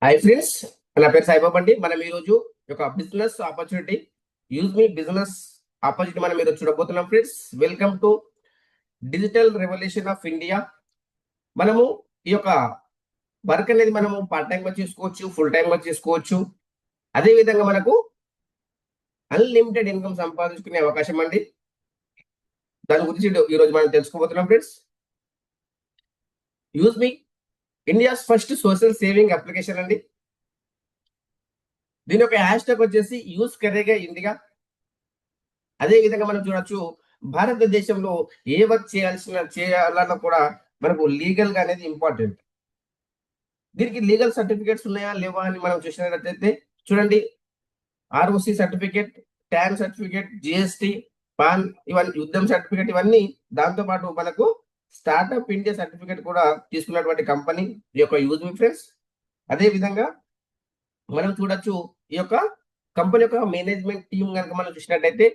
Hi friends, నా పేరు సాయిబాబా అండి. మనం ఈరోజు ఒక బిజినెస్ ఆపర్చునిటీ యూజ్ మీ బిజినెస్ ఆపర్చునిటీ మనం ఈరోజు చూడబోతున్నాం friends. Welcome to digital revolution of India. మనము ఈ యొక్క వర్క్ అనేది మనము పార్ట్ టైం గా చేసుకోవచ్చు, ఫుల్ టైం గా చేసుకోవచ్చు. అదే విధంగా మనకు అన్లిమిటెడ్ ఇన్కమ్ సంపాదించుకునే అవకాశం అండి. దాని గురించి ఈరోజు మనం తెలుసుకోబోతున్నాం ఫ్రెండ్స్. యూజ్ మీ India's first social saving application అండి. దీని యొక్క హ్యాష్ ట్యాగ్ వచ్చేసి యూజ్ కరేగా ఇండియా. అదే విధంగా మనం చూడొచ్చు, భారతదేశంలో ఏ వర్క్ చేయాలన్నా కూడా మనకు లీగల్ గా అనేది ఇంపార్టెంట్. దీనికి లీగల్ సర్టిఫికేట్స్ ఉన్నాయా లేవా అని మనం చూసినట్లయితే చూడండి, ROC certificate, tan certificate, GST, pan, ఇవన్నీ యుద్ధం సర్టిఫికేట్, ఇవన్నీ దాంతో పాటు మనకు స్టార్ట్అప్ ఇండియా సర్టిఫికేట్ కూడా తీసుకున్నటువంటి కంపెనీ ఈ యొక్క యూజ్ మీ ఫ్రెండ్స్. అదే విధంగా మనం చూడొచ్చు, ఈ యొక్క కంపెనీ యొక్క మేనేజ్మెంట్ టీం కనుక మనం చూసినట్టయితే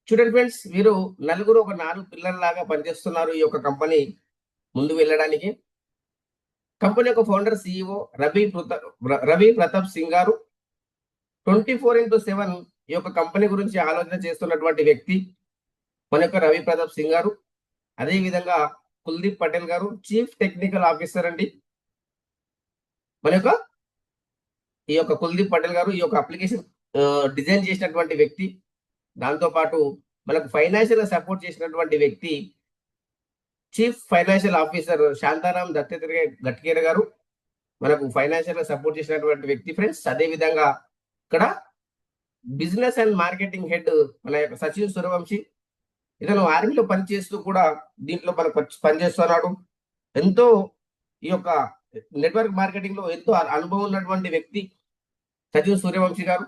చూడండి ఫ్రెండ్స్, వీరు నలుగురు ఒక 4 పిల్లల్లాగా పనిచేస్తున్నారు ఈ యొక్క కంపెనీ ముందు వెళ్ళడానికి. కంపెనీ యొక్క ఫౌండర్ సిఇఓ రవి ప్రతాప్ సింగ్ గారు 24/7 ఈ యొక్క కంపెనీ గురించి ఆలోచన చేస్తున్నటువంటి వ్యక్తి మన యొక్క రవి ప్రతాప్ సింగ్ గారు. అదే విధంగా కుల్దీప్ పటేల్ గారు చీఫ్ టెక్నికల్ ఆఫీసర్ అండి. మన యొక్క ఈ యొక్క కుల్దీప్ పటేల్ గారు ఈ యొక్క అప్లికేషన్ డిజైన్ చేసినటువంటి వ్యక్తి. దాంతో పాటు మనకు ఫైనాన్షియల్ గా సపోర్ట్ చేసినటువంటి వ్యక్తి చీఫ్ ఫైనాన్షియల్ ఆఫీసర్ శాంతారాం గట్కేర్ గారు మనకు ఫైనాన్షియల్ గా సపోర్ట్ చేసినటువంటి వ్యక్తి ఫ్రెండ్స్. అదే విధంగా ఇక్కడ బిజినెస్ అండ్ మార్కెటింగ్ హెడ్ మన యొక్క సచిన్ సూర్యవంశీ. ఇతను ఆర్మీలో పనిచేస్తూ కూడా దీంట్లో మనకు పనిచేస్తున్నాడు. ఎంతో ఈ యొక్క నెట్వర్క్ మార్కెటింగ్ లో ఎంతో అనుభవం ఉన్నటువంటి వ్యక్తి సచిన్ సూర్యవంశీ గారు.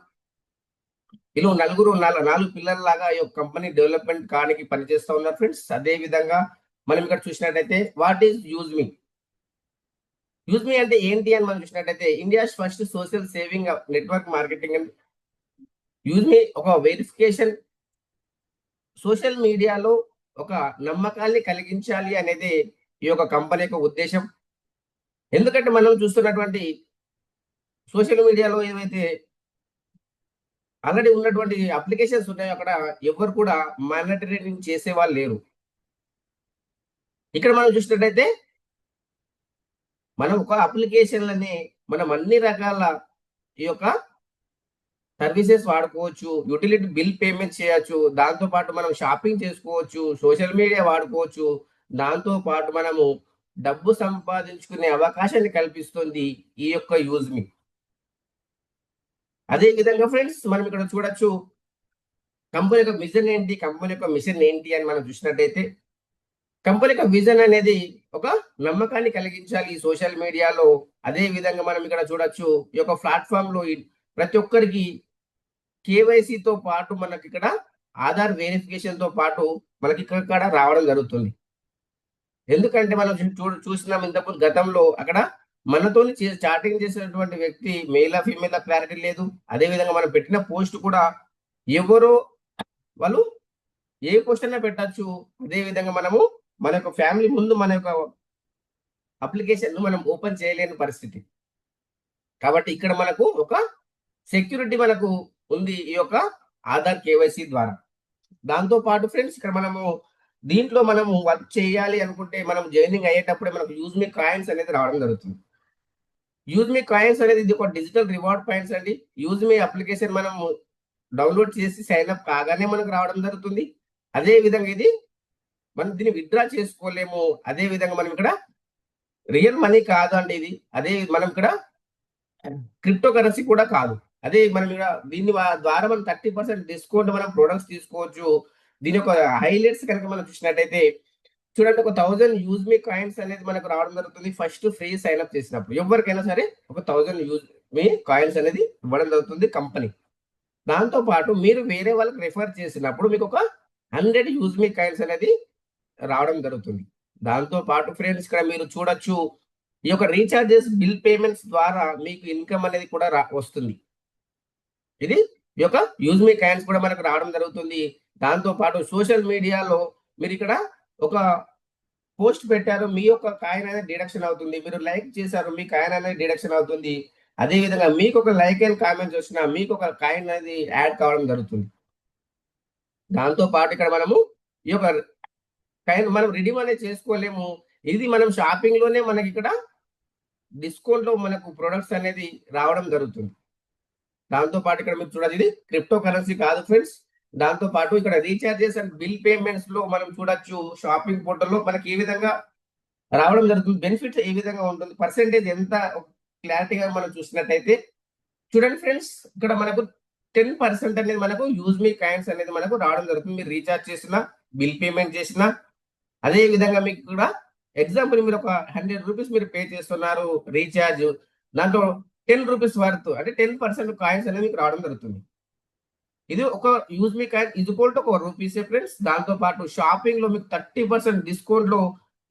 వీళ్ళు నలుగురు 4 పిల్లల్లాగా ఈ కంపెనీ డెవలప్మెంట్ కానికి పనిచేస్తూ ఉన్నారు ఫ్రెండ్స్. అదే విధంగా మనం ఇక్కడ చూసినట్టయితే what is use me. Use మీ అంటే ఏంటి అని మనం చూసినట్టయితే India's first social saving network marketing and use మీ ఒక వెరిఫికేషన్, సోషల్ మీడియాలో ఒక నమ్మకాన్ని కలిగించాలి అనేది ఈ యొక్క కంపెనీ యొక్క ఉద్దేశం. ఎందుకంటే మనం చూస్తున్నటువంటి సోషల్ మీడియాలో ఏవైతే ఆల్రెడీ ఉన్నటువంటి అప్లికేషన్స్ ఉన్నాయో అక్కడ ఎవరు కూడా మానిటరింగ్ చేసే వాళ్ళు లేరు. ఇక్కడ మనం చూసినట్టయితే మనం ఒక అప్లికేషన్లని మనం అన్ని రకాల ఈ యొక్క సర్వీసెస్ వాడుకోవచ్చు, యూటిలిటీ బిల్ పేమెంట్ చేయొచ్చు, దాంతో పాటు మనం షాపింగ్ చేసుకోవచ్చు, సోషల్ మీడియా వాడుకోవచ్చు, దాంతో పాటు మనము డబ్బు సంపాదించుకునే అవకాశాన్ని కల్పిస్తుంది ఈ యొక్క యూజ్ మీ. అదే విధంగా ఫ్రెండ్స్ మనం ఇక్కడ చూడొచ్చు, కంపెనీ యొక్క విజన్ ఏంటి, కంపెనీ యొక్క మిషన్ ఏంటి అని మనం చూసినట్టయితే కంపెనీ యొక్క విజన్ అనేది ఒక నమ్మకాన్ని కలిగించాలి ఈ సోషల్ మీడియాలో. అదే విధంగా మనం ఇక్కడ చూడొచ్చు, ఈ యొక్క ప్లాట్ఫామ్ లో ప్రతి ఒక్కరికి కేవైసీతో పాటు మనకి ఇక్కడ ఆధార్ వెరిఫికేషన్ తో పాటు మనకి ఇక్కడ రావడం జరుగుతుంది. ఎందుకంటే మనం చూసినాం ఇంతకు గతంలో అక్కడ మనతో చాటింగ్ చేసినటువంటి వ్యక్తి మెయిల్ ఫీమేల్ క్లారిటీ లేదు. అదే విధంగా మనం పెట్టిన పోస్ట్ కూడా ఎవరో వాళ్ళు ఏ పోస్ట్ అయినా పెట్టచ్చు. అదే విధంగా మనము మన యొక్క ఫ్యామిలీ ముందు మన యొక్క అప్లికేషన్ మనం ఓపెన్ చేయలేని పరిస్థితి. కాబట్టి ఇక్కడ మనకు ఒక సెక్యూరిటీ మనకు ఉంది ఈ యొక్క ఆధార్ కేవైసీ ద్వారా. దాంతో పాటు ఫ్రెండ్స్ ఇక్కడ మనము దీంట్లో మనము వర్క్ చేయాలి అనుకుంటే మనం జాయినింగ్ అయ్యేటప్పుడే మనకు యూజ్ మీ కాయిన్స్ అనేది రావడం జరుగుతుంది. యూజ్ మీ కాయిన్స్ అనేది ఇది ఒక డిజిటల్ రివార్డ్ పాయింట్స్ అండి. యూజ్ మీ అప్లికేషన్ మనం డౌన్లోడ్ చేసి సైన్ అప్ కాగానే మనకు రావడం జరుగుతుంది. అదే విధంగా ఇది మనం దీన్ని విత్డ్రా చేసుకోలేము. అదే విధంగా మనం ఇక్కడ రియల్ మనీ కాదు అంటే ఇది, అదే మనం ఇక్కడ క్రిప్టో కరెన్సీ కూడా కాదు. అదే మనం ఇక్కడ దీని ద్వారా మనం 30% డిస్కౌంట్ మనం ప్రొడక్ట్స్ తీసుకోవచ్చు. దీని యొక్క హైలైట్స్ కనుక మనం చూసినట్టయితే చూడండి, ఒక 1000 యూజ్ మీ కాయిన్స్ అనేది మనకు రావడం జరుగుతుంది ఫస్ట్ ఫ్రీ సైన్ అప్ చేసినప్పుడు. ఎవరికైనా సరే ఒక 1000 యూజ్ మీ కాయిన్స్ అనేది ఇవ్వడం జరుగుతుంది కంపెనీ. దాంతో పాటు మీరు వేరే వాళ్ళకి రిఫర్ చేసినప్పుడు మీకు ఒక 100 యూజ్ మీ కాయిన్స్ అనేది రావడం జరుగుతుంది. దాంతో పాటు ఫ్రెండ్స్ ఇక్కడ మీరు చూడొచ్చు, ఈ యొక్క రీఛార్జెస్ బిల్ పేమెంట్స్ ద్వారా మీకు ఇన్కమ్ అనేది కూడా వస్తుంది. ఇది ఈ యొక్క యూజ్ మీ కాయిన్స్ కూడా మనకు రావడం జరుగుతుంది. దాంతో పాటు సోషల్ మీడియాలో మీరు ఇక్కడ ఒక పోస్ట్ పెట్టారు, మీ యొక్క కాయిన్ అనేది డిడక్షన్ అవుతుంది. మీరు లైక్ చేశారు, మీ కాయిన్ అనేది డిడక్షన్ అవుతుంది. అదే విధంగా మీకు ఒక లైక్ అండ్ కామెంట్స్ వచ్చినా మీకు ఒక కాయిన్ అనేది యాడ్ కావడం జరుగుతుంది. దాంతో పాటు ఇక్కడ మనము ఈ యొక్క కాయిన్ మనం రిడీమ్ అనేది చేసుకోలేము. ఇది మనం షాపింగ్ లోనే మనకి ఇక్కడ డిస్కౌంట్ లో మనకు ప్రొడక్ట్స్ అనేది రావడం జరుగుతుంది. దాంతో పాటు ఇక్కడ మీరు చూడొచ్చు, ఇది క్రిప్టో కరెన్సీ కాదు ఫ్రెండ్స్. దాంతో పాటు ఇక్కడ రీఛార్జెస్ అండ్ బిల్ పేమెంట్స్ లో మనం చూడొచ్చు, షాపింగ్ పోర్టల్లో మనకి ఏ విధంగా రావడం జరుగుతుంది, బెనిఫిట్స్ ఏ విధంగా ఉంటుంది, పర్సెంటేజ్ ఎంత క్లారిటీగా మనం చూసినట్టయితే చూడండి ఫ్రెండ్స్, ఇక్కడ మనకు 10% అనేది మనకు యూజ్ మీ కాయిన్స్ అనేది మనకు రావడం జరుగుతుంది. మీరు రీఛార్జ్ చేసిన, బిల్ పేమెంట్ చేసిన, అదే విధంగా మీకు కూడా ఎగ్జాంపుల్ మీరు ఒక 100 రూపీస్ మీరు పే చేస్తున్నారు రీఛార్జ్, దాంట్లో 10 రూపీస్ వర్త్ అంటే 10% కాయిన్స్ అనేది మీకు రావడం జరుగుతుంది. ఇది ఒక use me coin is equal to ఒక రూపీసే ఫ్రెండ్స్. దాంతో పాటు షాపింగ్ లో మీకు 30% డిస్కౌంట్ లో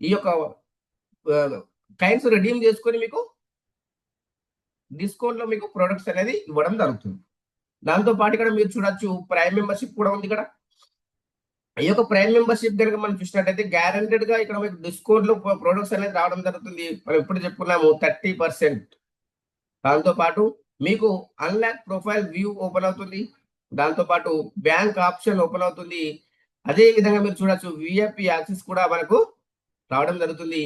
ఈ యొక్క కాయిన్స్ రిడీమ్ చేసుకొని మీకు డిస్కౌంట్ లో మీకు ప్రొడక్ట్స్ అనేది ఇవ్వడం జరుగుతుంది. దాంతో పాటు ఇక్కడ మీరు చూడొచ్చు, ప్రైమ్ మెంబర్షిప్ కూడా ఉంది ఇక్కడ. ఈ యొక్క ప్రైమ్ మెంబర్షిప్ కనుక మనం చూసినట్టయితే గ్యారంటెడ్ గా ఇక్కడ మీకు డిస్కౌంట్ లో ప్రొడక్ట్స్ అనేది రావడం జరుగుతుంది. మనం ఇప్పుడు చెప్పుకున్నాము 30%. దాంతో పాటు మీకు అన్లాక్ ప్రొఫైల్ వ్యూ ఓపెన్ అవుతుంది. దాంతో పాటు బ్యాంక్ ఆప్షన్ ఓపెన్ అవుతుంది. అదే విధంగా మీరు చూడొచ్చు, విఐపి యాక్సెస్ కూడా మనకు రావడం జరుగుతుంది.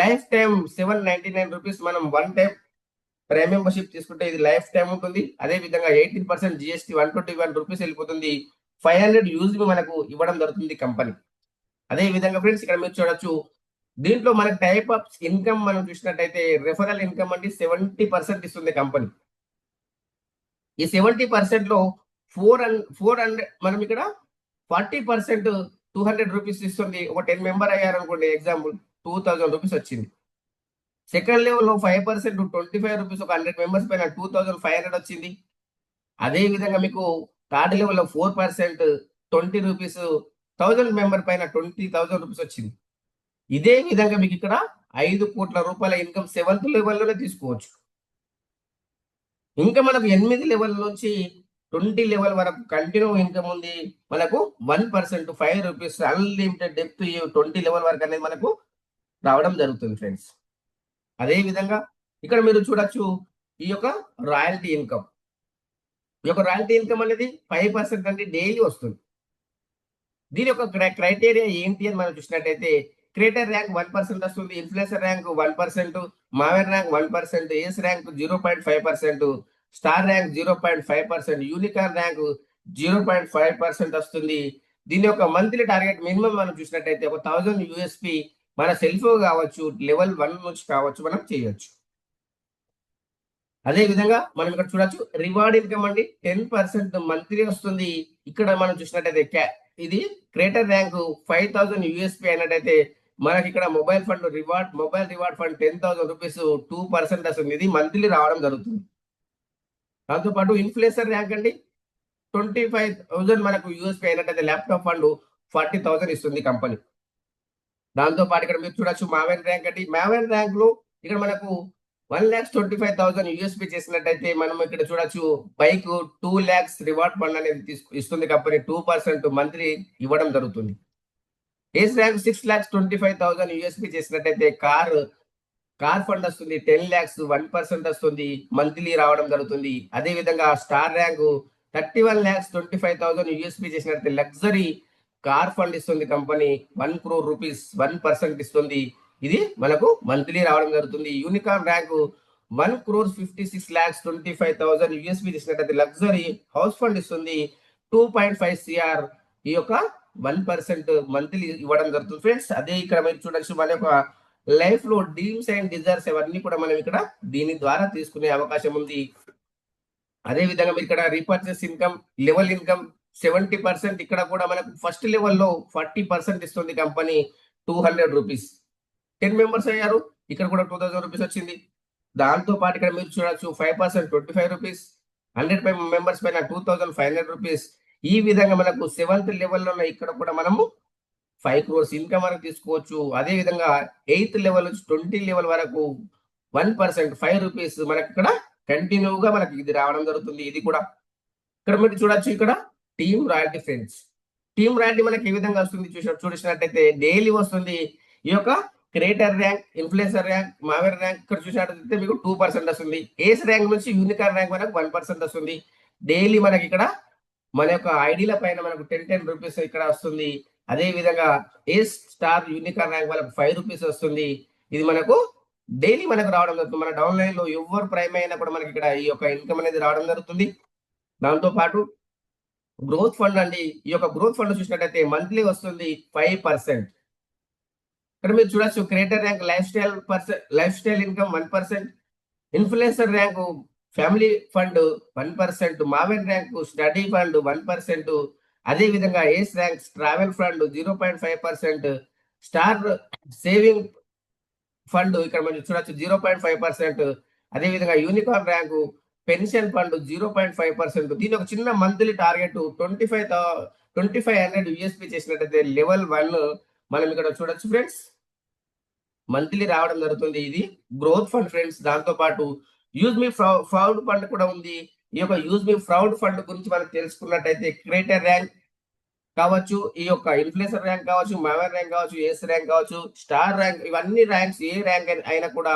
లైఫ్ టైం 799 రూపీస్ మనం వన్ టైం ప్రైమ్ మెంబర్షిప్ తీసుకుంటే ఇది లైఫ్ టైం ఉంటుంది. అదే విధంగా 18% జిఎస్టీ 121 రూపీస్ వెళ్ళిపోతుంది. 500 యూజ్ మనకు ఇవ్వడం జరుగుతుంది కంపెనీ. అదే విధంగా ఫ్రెండ్స్ ఇక్కడ మీరు చూడొచ్చు, దీంట్లో మనకి టైప్ ఆఫ్ ఇన్కమ్ మనం చూసినట్టయితే రెఫరల్ ఇన్కమ్ అంటే 70% ఇస్తుంది కంపెనీ. ఈ 70% లో 400 మనం ఇక్కడ 40% 200 రూపీస్ ఇస్తుంది. ఒక 10 మెంబర్ అయ్యారు అనుకోండి, ఎగ్జాంపుల్ 2000 రూపీస్ వచ్చింది. సెకండ్ లెవెల్ లో 5% 25 రూపీస్, ఒక 100 మెంబర్స్ పైన 2500 వచ్చింది. అదే విధంగా మీకు థర్డ్ లెవెల్ లో 4% 20 రూపీస్, 1000 మెంబర్ పైన 20,000 రూపీస్ వచ్చింది. ఇదే విధంగా మీకు ఇక్కడ 5 కోట్ల రూపాయల ఇన్కమ్ 7th లెవెల్లోనే తీసుకోవచ్చు. ఇంకా మనకు 8 లెవెల్ నుంచి 20 లెవెల్ వరకు కంటిన్యూ ఇన్కమ్ ఉంది. మనకు 1% 5 రూపీస్ అన్లిమిటెడ్ డెప్త్ 20 లెవెల్ వరకు అనేది మనకు రావడం జరుగుతుంది ఫ్రెండ్స్. అదే విధంగా ఇక్కడ మీరు చూడొచ్చు, ఈ యొక్క రాయల్టీ ఇన్కమ్. ఈ యొక్క రాయల్టీ ఇన్కమ్ అనేది 5% అంటే డైలీ వస్తుంది. దీని యొక్క క్రైటీరియా ఏంటి అని మనం చూసినట్టయితే, క్రియేటర్ ర్యాంక్ 1% వస్తుంది, influencer rank 1%, maven rank 1%, ace rank 0.5%, star rank 0.5%, unicorn rank 0.5% వస్తుంది. దీని యొక్క మంత్లీ టార్గెట్ మినిమం మనం చూసినట్టయితే ఒక 1000 యూఎస్పి మన సెల్ఫ్ కావచ్చు, లెవెల్ 1 నుంచి కావచ్చు, మనం చేయొచ్చు. అదే విధంగా మనం ఇక్కడ చూడొచ్చు, రివార్డ్ ఇన్కమ్ అండి 10% మంత్లీ వస్తుంది. ఇక్కడ మనం చూసినట్టయితే ఇది క్రియేటర్ ర్యాంక్ 5000 యూఎస్పి అయినట్టయితే మనకి ఇక్కడ మొబైల్ రివార్డ్ ఫండ్ 10,000 రూపీస్ 2% వస్తుంది. ఇది మంత్లీ రావడం జరుగుతుంది. దాంతో పాటు ఇన్ఫ్లుయెన్సర్ ర్యాంక్ అండి 25,000 మనకు యూఎస్పి అయినట్టయితే ల్యాప్టాప్ ఫండ్ 40,000 ఇస్తుంది కంపెనీ. దాంతో పాటు ఇక్కడ మీరు చూడొచ్చు, మావెన్ ర్యాంక్ అండి. మావెన్ ర్యాంక్ లో ఇక్కడ మనకు 1,25,000 యూఎస్పి చేసినట్టయితే మనం ఇక్కడ చూడొచ్చు, బైక్ 2 lakhs రివార్డ్ ఫండ్ అనేది ఇస్తుంది కంపెనీ. 2% మంత్లీ ఇవ్వడం జరుగుతుంది. ఏస్ ర్యాంక్ 6,25,000 యూఎస్పి చేసినట్టయితే కార్ ఫండ్ వస్తుంది 10 lakhs 1% వస్తుంది, మంత్లీ రావడం జరుగుతుంది. అదే విధంగా స్టార్ ర్యాంక్ 31,25,000 యూఎస్పి చేసినట్టయితే లగ్జరీ కార్ ఫండ్ ఇస్తుంది కంపెనీ. 1 crore రూపీస్ 1% ఇస్తుంది. ఇది మనకు మంత్లీ రావడం జరుగుతుంది. యూనికార్న్ ర్యాంక్ 1,56,25,000 యూఎస్పి చేసినట్టయితే లగ్జరీ హౌస్ ఫండ్ ఇస్తుంది. 2.5 CR ఈ యొక్క 1% మంత్లీ ఇవ్వడం జరుగుతుంది ఫ్రెండ్స్. అదే ఇక్కడ మీరు చూడొచ్చు, మన యొక్క లైఫ్ లో డ్రీమ్స్ అండ్ డిజైర్స్ అవన్నీ కూడా మనం ఇక్కడ దీని ద్వారా తీసుకునే అవకాశం ఉంది. అదే విధంగా మీరు ఇక్కడ రీపర్చేస్ ఇన్కమ్, లెవెల్ ఇన్కమ్ 70%. ఇక్కడ కూడా మనకు ఫస్ట్ లెవెల్లో 40% ఇస్తుంది కంపెనీ, 200 రూపీస్. 10 మెంబర్స్ అయ్యారు, ఇక్కడ కూడా 2000 రూపీస్ వచ్చింది. దాంతో పాటు ఇక్కడ మీరు చూడొచ్చు 5% 25 రూపీస్, 100 మెంబర్స్ పైన 2,500 రూపీస్. ఈ విధంగా మనకు 7th లెవెల్లో ఇక్కడ కూడా మనము 5 crores ఇన్కమ్ వరకు తీసుకోవచ్చు. అదే విధంగా 8th లెవెల్ నుంచి 20 లెవెల్ వరకు 1% 5 రూపీస్ మనకి ఇక్కడ కంటిన్యూగా మనకి ఇది రావడం జరుగుతుంది. ఇది కూడా ఇక్కడ మీరు చూడొచ్చు, ఇక్కడ team royalty friends. Team royalty మనకి ఏ విధంగా వస్తుంది చూసినట్టయితే డైలీ వస్తుంది. ఈ యొక్క creator rank, influencer rank, maven rank ఇక్కడ చూసినట్లయితే మీకు 2% వస్తుంది. ఏస్ ర్యాంక్ నుంచి యూనికార్ ర్యాంక్ మనకు 1% వస్తుంది. డైలీ మనకి ఇక్కడ మన యొక్క ఐడీల పైన మనకు 10 రూపీస్ ఇక్కడ వస్తుంది. అదే విధంగా ఏస్ స్టార్ యూనికార్ ర్యాంక్ మనకు 5 రూపీస్ వస్తుంది. ఇది మనకు డైలీ మనకు రావడం జరుగుతుంది. మన డౌన్లైన్ లో ఎవరు ప్రైమ్ అయినా కూడా మనకి ఇక్కడ ఈ యొక్క ఇన్కమ్ అనేది రావడం జరుగుతుంది. దాంతో పాటు గ్రోత్ ఫండ్ అండి. ఈ యొక్క గ్రోత్ ఫండ్ చూసినట్టయితే మంత్లీ వస్తుంది 5%. ఇక్కడ మీరు చూడొచ్చు creator rank lifestyle income 1%, influencer rank family fund 1%, maven rank study fund 1%, అదే విధంగా ace rank travel fund 0.5%, star saving fund ఇక్కడ మనం చూడొచ్చు 0.5%, అదే విధంగా యూనికార్న్ ర్యాంకు పెన్షన్ ఫండ్ 0.5%. దీని ఒక చిన్న మంత్లీ టార్గెట్ 2500 యూఎస్పీ చేసినట్టయితే లెవెల్ 1 మనం ఇక్కడ చూడొచ్చు ఫ్రెండ్స్, మంత్లీ రావడం జరుగుతుంది. ఇది గ్రోత్ ఫండ్ ఫ్రెండ్స్. దాంతో పాటు యూజ్ మీ ఫ్రౌడ్ ఫండ్ కూడా ఉంది. ఈ యొక్క యూజ్ మీ ఫ్రౌడ్ ఫండ్ గురించి మనం తెలుసుకున్నట్టయితే క్రియేటర్ ర్యాంక్ కావచ్చు, ఈ యొక్క ఇన్ఫ్లుయెన్సర్ ర్యాంక్ కావచ్చు, మావెర్ ర్యాంక్ కావచ్చు, ఏస్ ర్యాంక్ కావచ్చు, స్టార్ ర్యాంక్, ఇవన్నీ ర్యాంక్స్ ఏ ర్యాంక్ అయినా కూడా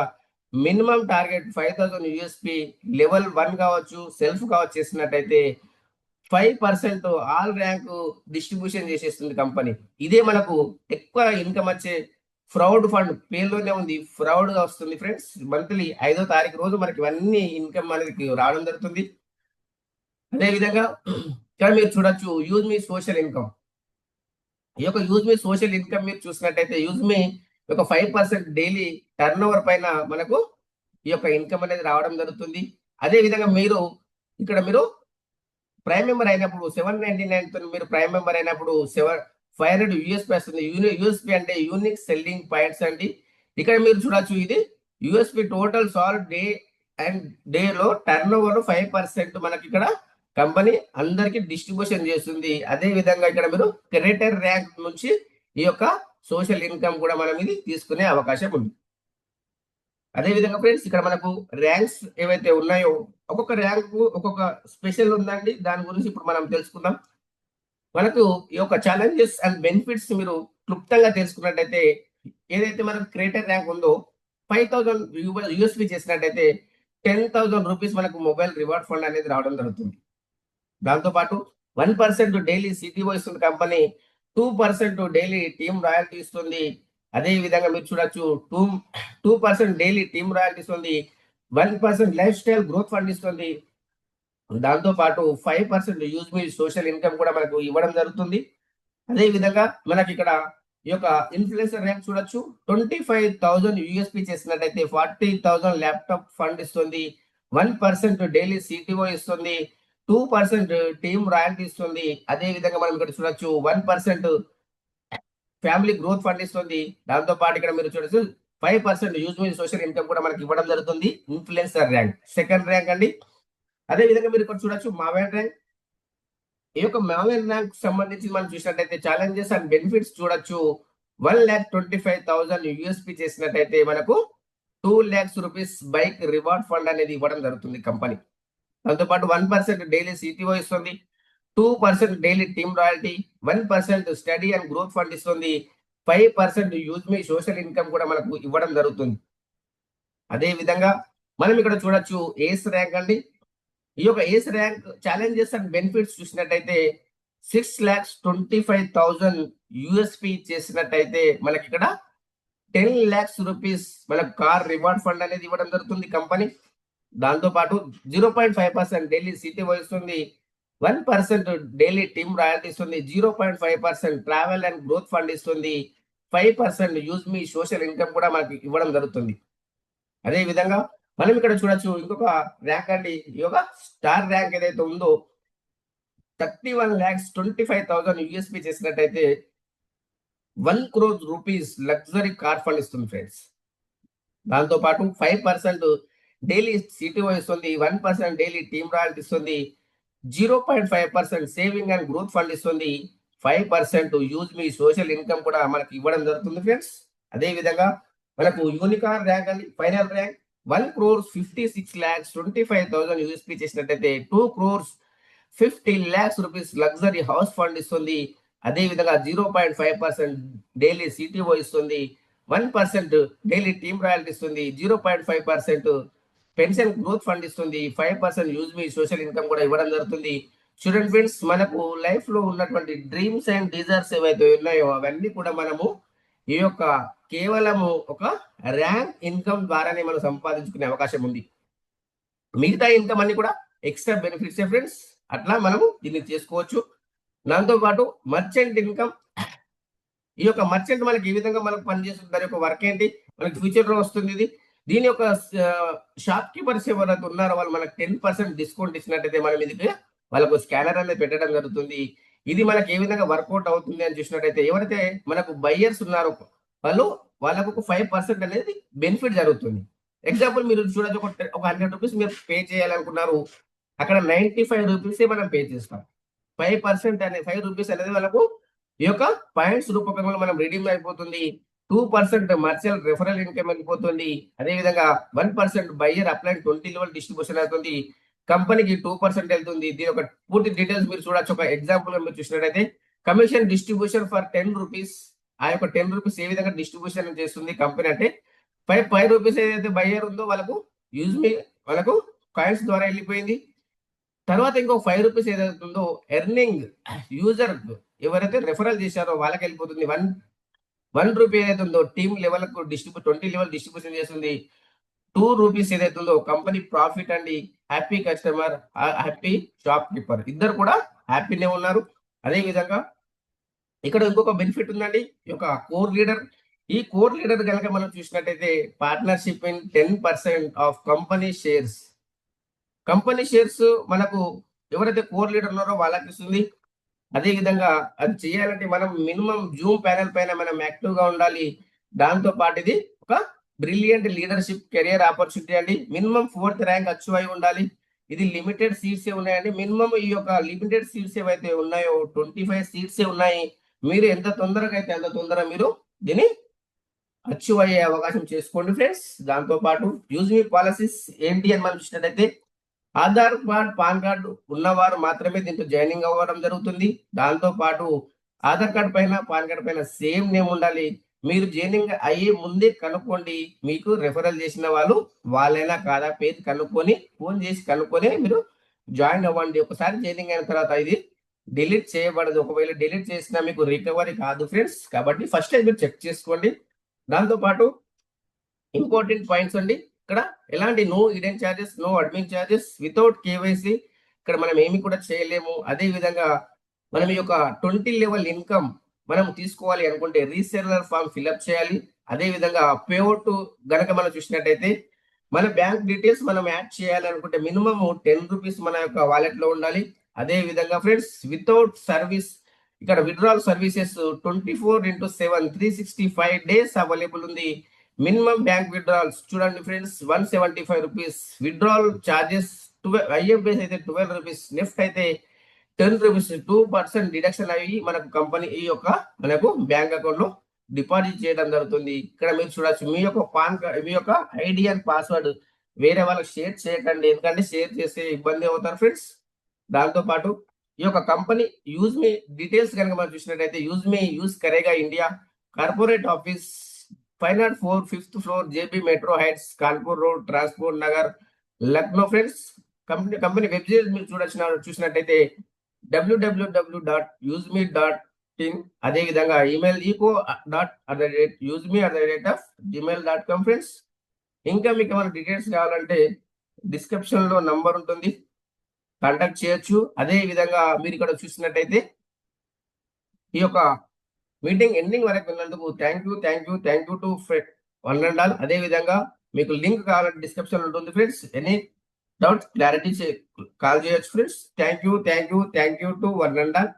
మినిమం టార్గెట్ 5000 యూఎస్పీ లెవెల్ 1 కావచ్చు, సెల్ఫ్ కావచ్చు చేసినట్టయితే 5% ఆల్ ర్యాంక్ డిస్ట్రిబ్యూషన్ చేసేస్తుంది కంపెనీ. ఇదే మనకు ఎక్కువ ఇన్కమ్ వచ్చే ఫ్రౌడ్ ఫండ్ పేరులోనే ఉంది, ఫ్రౌడ్ గా వస్తుంది ఫ్రెండ్స్. మంత్లీ 5వ తారీఖు రోజు మనకి ఇవన్నీ ఇన్కమ్ అనేది రావడం జరుగుతుంది. అదే విధంగా ఇక్కడ మీరు చూడొచ్చు యూజ్ మీ సోషల్ ఇన్కమ్. ఈ యొక్క యూజ్ మీ సోషల్ ఇన్కమ్ మీరు చూసినట్టయితే యూజ్ మీ ఒక 5% డైలీ టర్న్ ఓవర్ పైన మనకు ఈ యొక్క ఇన్కమ్ అనేది రావడం జరుగుతుంది. అదే విధంగా మీరు ఇక్కడ మీరు ప్రైమ్ మెంబర్ అయినప్పుడు 799 తో మీరు ప్రైమ్ మెంబర్ అయినప్పుడు 500 యూఎస్పీ వస్తుంది. యూఎస్పీ అంటే యూనిక్ సెల్లింగ్ పాయింట్స్ అండి. ఇక్కడ మీరు చూడొచ్చు ఇది యూఎస్పీ టోటల్ సాల్ డే లో టర్న్ ఓవర్ 5% మనకి ఇక్కడ కంపెనీ అందరికి డిస్ట్రిబ్యూషన్ చేస్తుంది. అదే విధంగా ఇక్కడ మీరు క్రియేటర్ ర్యాంక్ నుంచి ఈ యొక్క సోషల్ ఇన్కమ్ కూడా మనం ఇది తీసుకునే అవకాశం ఉంది. అదే విధంగా ఫ్రెండ్స్ ఇక్కడ మనకు ర్యాంక్స్ ఏవైతే ఉన్నాయో ఒక్కొక్క ర్యాంక్ ఒక్కొక్క స్పెషల్ ఉందండి. దాని గురించి ఇప్పుడు మనం తెలుసుకుందాం. మనకు ఈ యొక్క ఛాలెంజెస్ అండ్ బెనిఫిట్స్ మీరు క్లుప్తంగా తెలుసుకున్నట్టయితే ఏదైతే మనకు క్రియేటర్ ర్యాంక్ ఉందో 5000 యూఎస్పీ చేసినట్టయితే 10,000 రూపీస్ మనకు మొబైల్ రివార్డ్ ఫండ్ అనేది రావడం జరుగుతుంది. దాంతో పాటు 1% డైలీ సిటీఓ ఇస్తుంది కంపెనీ, 2% డైలీ టీమ్ రాయల్టీ ఇస్తుంది. అదే విధంగా మీరు చూడొచ్చు 2% డైలీ టీమ్ రాయల్టీ ఇస్తుంది, 1% లైఫ్ స్టైల్ గ్రోత్ ఫండ్ ఇస్తుంది. దాంతో పాటు 5% యూజ్ మీ సోషల్ ఇన్కమ్ కూడా మనకు ఇవ్వడం జరుగుతుంది. అదే విధంగా మనకి ఇక్కడ ఈ యొక్క ఇన్ఫ్లుయెన్సర్ ర్యాంక్ చూడొచ్చు 25,000 యూఎస్పీ చేసినట్టయితే 40,000 ల్యాప్టాప్ ఫండ్ ఇస్తుంది, 1% డైలీ సిటీఓ ఇస్తుంది, 2% టీమ్ రాయల్టీ ఇస్తుంది. అదే విధంగా మనం ఇక్కడ చూడొచ్చు 1% ఫ్యామిలీ గ్రోత్ ఫండ్ ఇస్తుంది. దాంతో పాటు ఇక్కడ మీరు చూడొచ్చు 5% యూజ్ మీ సోషల్ ఇన్కమ్ కూడా మనకి ఇవ్వడం జరుగుతుంది. ఇన్ఫ్లుయెన్సర్ ర్యాంక్ సెకండ్ ర్యాంక్ అండి. అదే విధంగా మీరు ఇక్కడ చూడొచ్చు మావేర్ ర్యాంక్. ఈ యొక్క మావేర్ ర్యాంక్ సంబంధించి మనం చూసినట్టయితే ఛాలెంజెస్ అండ్ బెనిఫిట్స్ చూడొచ్చు 1,25,000 యూఎస్పీ చేసినట్టయితే మనకు 2 lakhs rupees bike reward fund అనేది ఇవ్వడం జరుగుతుంది కంపెనీ. దాంతో పాటు 1% డైలీ సిటీఓ ఇస్తుంది, 2% daily team royalty, 1% study and growth fund ఇస్తుంది, 5% యూజ్ మీ సోషల్ ఇన్కమ్ కూడా మనకు ఇవ్వడం జరుగుతుంది. అదే విధంగా మనం ఇక్కడ చూడొచ్చు ఏస్ ర్యాంక్ అండి. ఈ యొక్క ఏస్ ర్యాంక్ ఛాలెంజెస్ అండ్ బెనిఫిట్స్ చూసినట్టయితే 6,25,000 యూఎస్పీ చేసినట్టయితే మనకి ఇక్కడ 10 lakhs రూపీస్ మనకు కార్ రివార్డ్ ఫండ్ అనేది ఇవ్వడం జరుగుతుంది కంపెనీ. దాంతో పాటు 0.5% డైలీ సిటీఓ ఇస్తుంది, 1% డైలీ టీమ్ రాయల్టీ ఇస్తుంది, 0.5% ట్రావెల్ అండ్ గ్రోత్ ఫండ్ ఇస్తుంది, 5% యూజ్ మీ సోషల్ ఇన్కమ్ కూడా మనకి ఇవ్వడం జరుగుతుంది. అదే విధంగా మనం ఇక్కడ చూడొచ్చు ఇంకొక ర్యాంక్ అండి. ఈ యొక్క స్టార్ ర్యాంక్ ఏదైతే ఉందో 31,25,000 యూఎస్పీ చేసినట్టయితే 1 crore rupees luxury car fund ఇస్తుంది ఫ్రెండ్స్. దాంతో పాటు 5% డైలీ సిటీఓ ఇస్తుంది, 1% డైలీ టీమ్ రాయల్టీ ఇస్తుంది, 0.5% సేవింగ్ అండ్ గ్రోత్ ఫండ్ ఇస్తుంది, 5% యూజ్ మీ సోషల్ ఇన్కమ్ కూడా మనకి ఇవ్వడం జరుగుతుంది ఫ్రెండ్స్. అదే విధంగా మనకు యూనికార్ ర్యాంక్ అండి. ఫైనల్ ర్యాంక్ 1,56,25,000 యూఎస్పీ చేసినట్టయితే 2,50 lakhs rupees luxury house fund ఇస్తుంది. అదే విధంగా 0.5% డైలీ సిటీఓ ఇస్తుంది, 1% డైలీ టీమ్ రాయల్టీ ఇస్తుంది, 0.5% పెన్షన్ గ్రోత్ ఫండ్ ఇస్తుంది, 5% యూజ్ మీ సోషల్ ఇన్కమ్ కూడా ఇవ్వడం జరుగుతుంది. చూడండి ఫ్రెండ్స్, మనకు లైఫ్ లో ఉన్నటువంటి డ్రీమ్స్ అండ్ డిజైర్స్ ఏవైతే ఉన్నాయో అవన్నీ కూడా మనము ఈ యొక్క కేవలము ఒక ర్యాంక్ ఇన్కమ్ ద్వారానే మనం సంపాదించుకునే అవకాశం ఉంది. మిగతా ఇన్కమ్ అన్ని కూడా ఎక్స్ట్రా బెనిఫిట్స్ ఫ్రెండ్స్. అట్లా మనము దీన్ని చేసుకోవచ్చు. దాంతో పాటు మర్చెంట్ ఇన్కమ్, ఈ యొక్క మర్చెంట్ మనకి ఏ విధంగా మనకు పనిచేస్తుంది, దాని యొక్క వర్క్ ఏంటి, మనకి ఫ్యూచర్ లో వస్తుంది ఇది. దీని యొక్క షాప్ కీపర్స్ ఎవరైతే ఉన్నారో వాళ్ళు మనకు 10% డిస్కౌంట్ ఇచ్చినట్టయితే మనం ఇది వాళ్ళకు స్కానర్ అనేది పెట్టడం జరుగుతుంది. ఇది మనకి ఏ విధంగా వర్కౌట్ అవుతుంది అని చూసినట్టయితే ఎవరైతే మనకు బయ్యర్స్ ఉన్నారో వాళ్ళకు ఒక 5% అనేది బెనిఫిట్ జరుగుతుంది. ఎగ్జాంపుల్ మీరు చూడొచ్చు, ఒక 100 రూపీస్ మీరు పే చేయాలనుకున్నారు, అక్కడ 95 రూపీసే మనం పే చేస్తాం. 5% అనే 5 రూపీస్ అనేది మనకు ఈ యొక్క పాయింట్స్ రూపకంలో మనం రిడీమ్ అయిపోతుంది. 2% మర్చెంట్ రెఫరల్ ఇన్కమ్ వెళ్ళిపోతుంది. అదేవిధంగా 1% బయ్యర్ అప్లైన్ 20 లెవెల్ డిస్ట్రిబ్యూషన్ అవుతుంది. కంపెనీకి 2% వెళ్తుంది. దీని ఒక పూర్తి డీటెయిల్స్ మీరు చూడొచ్చు. ఒక ఎగ్జాంపుల్ మీరు చూసినట్టయితే కమిషన్ డిస్ట్రిబ్యూషన్ ఫర్ 10 రూపీస్. ఆ యొక్క 10 రూపీస్ ఏ విధంగా డిస్ట్రిబ్యూషన్ చేస్తుంది కంపెనీ అంటే 5 రూపీస్ ఏదైతే బయ్యర్ ఉందో వాళ్ళకు యూజ్ మీ వాళ్ళకు కాయిన్స్ ద్వారా వెళ్ళిపోయింది. తర్వాత ఇంకో 5 రూపీస్ ఏదైతే ఉందో ఎర్నింగ్ యూజర్ ఎవరైతే రెఫరల్ చేశారో వాళ్ళకి వెళ్ళిపోతుంది. 1 రూపీ ఏదైతే ఉందో టీమ్ లెవెల్ కు 20 లెవెల్ డిస్ట్రిబ్యూషన్ చేస్తుంది. 2 రూపీస్ ఏదైతే ఉందో కంపెనీ ప్రాఫిట్ అండి. Happy customer, happy shop keeper ఇద్దరు కూడా హ్యాపీనే ఉన్నారు. అదే విధంగా ఇక్కడ ఇంకొక బెనిఫిట్ ఉందండి, ఈ యొక్క కోర్ లీడర్. ఈ కోర్ లీడర్ కనుక మనం చూసినట్టయితే partnership in 10% of company shares. Company shares మనకు ఎవరైతే కోర్ లీడర్ ఉన్నారో వాళ్ళకి ఇస్తుంది. అదే విధంగా అది చేయాలంటే మనం మినిమం జూమ్ ప్యానెల్ పైన మనం యాక్టివ్ గా ఉండాలి. దాంతో పాటు ఇది ఒక బ్రిలియంట్ లీడర్షిప్ కెరియర్ ఆపర్చునిటీ అండి. మినిమం 4th ర్యాంక్ అచీవ్ అయి ఉండాలి. ఇది లిమిటెడ్ సీట్స్ ఉన్నాయండి. మినిమం ఈ యొక్క లిమిటెడ్ సీట్స్ ఏవైతే ఉన్నాయో 25 సీట్స్ ఉన్నాయి. మీరు ఎంత తొందరగా అయితే అంత తొందరగా మీరు దీన్ని అచీవ్ అయ్యే అవకాశం చేసుకోండి ఫ్రెండ్స్. దాంతో పాటు యూజ్ మీ పాలసీస్ ఏంటి అని మనం చూసినట్టయితే ఆధార్ కార్డ్, పాన్ కార్డు ఉన్నవారు మాత్రమే దీంతో జాయినింగ్ అవ్వడం జరుగుతుంది. దాంతో పాటు ఆధార్ కార్డ్ పైన, పాన్ కార్డ్ పైన సేమ్ నేమ్ ఉండాలి. మీరు జాయినింగ్ అయ్యే ముందే కనుక్కోండి, మీకు రెఫరల్ చేసిన వాళ్ళు వాళ్ళైనా కాదా పేరు కనుక్కొని ఫోన్ చేసి కనుక్కొని మీరు జాయిన్ అవ్వండి. ఒకసారి జాయినింగ్ అయిన తర్వాత ఇది డిలీట్ చేయబడదు. ఒకవేళ డిలీట్ చేసినా మీకు రికవరీ కాదు ఫ్రెండ్స్. కాబట్టి ఫస్ట్ టైం మీరు చెక్ చేసుకోండి. దాంతో పాటు ఇంపార్టెంట్ పాయింట్స్ అండి, ఇక్కడ ఎలాంటి no hidden charges, no admin charges, without KYC ఇక్కడ మనం ఏమి కూడా చేయలేము. అదే విధంగా మనం ఈ యొక్క 20 లెవెల్ ఇన్కమ్ మనం తీసుకోవాలి అనుకుంటే రీసెల్లర్ ఫామ్ ఫిల్అప్ చేయాలి. అదే విధంగా పేఅవుట్ గనక మనం చూసినట్టయితే మన బ్యాంక్ డీటెయిల్స్ మనం యాడ్ చేయాలనుకుంటే మినిమం 10 రూపీస్ మన యొక్క వాలెట్ లో ఉండాలి. అదే విధంగా ఫ్రెండ్స్ వితౌట్ సర్వీస్ ఇక్కడ విత్డ్రాల్ సర్వీసెస్ 24/7 365 డేస్ అవైలబుల్ ఉంది. మినిమం బ్యాంక్ విత్డ్రాల్స్ చూడండి friends 175 rupees. Withdrawal charges IFS అయితే 12 రూపీస్, నెఫ్ట్ అయితే 10 రూపీస్. 2% డిడక్షన్ అయ్యి మనకు కంపెనీ ఈ యొక్క మనకు బ్యాంక్ అకౌంట్ లో డిపాజిట్ చేయడం జరుగుతుంది. ఇక్కడ మీరు చూడొచ్చు, మీ యొక్క పాన్ కార్డ్, మీ యొక్క ఐడి అండ్ పాస్వర్డ్ వేరే వాళ్ళకి షేర్ చేయకండి, ఎందుకంటే షేర్ చేస్తే ఇబ్బంది అవుతారు ఫ్రెండ్స్. దాంతో పాటు ఈ యొక్క కంపెనీ యూజ్ మీ డీటెయిల్స్ కనుక మనం చూసినట్టయితే use Karega India, corporate office 504 5th floor JB Metro Heights, Kanpur road, transport Nagar, Lucknow friends. Company website మీరు చూసినట్టయితే www.useme.in. అదే విధంగా ఈమెయిల్ eco.useme@gmail.com ఫ్రెండ్స్. ఇంకా మీకు ఏమైనా డీటెయిల్స్ కావాలంటే డిస్క్రిప్షన్ లో నంబర్ ఉంటుంది, కాంటాక్ట్ చేయొచ్చు. అదే విధంగా మీరు ఇక్కడ చూసినట్టయితే ఈ యొక్క మీటింగ్ ఎండింగ్ వరకు వెళ్ళినందుకు thank you to one and all. అదే విధంగా మీకు లింక్ కావాలంటే డిస్క్రిప్షన్ ఉంటుంది friends. Any doubts clarity call చేయొచ్చు friends. Thank you to one and all.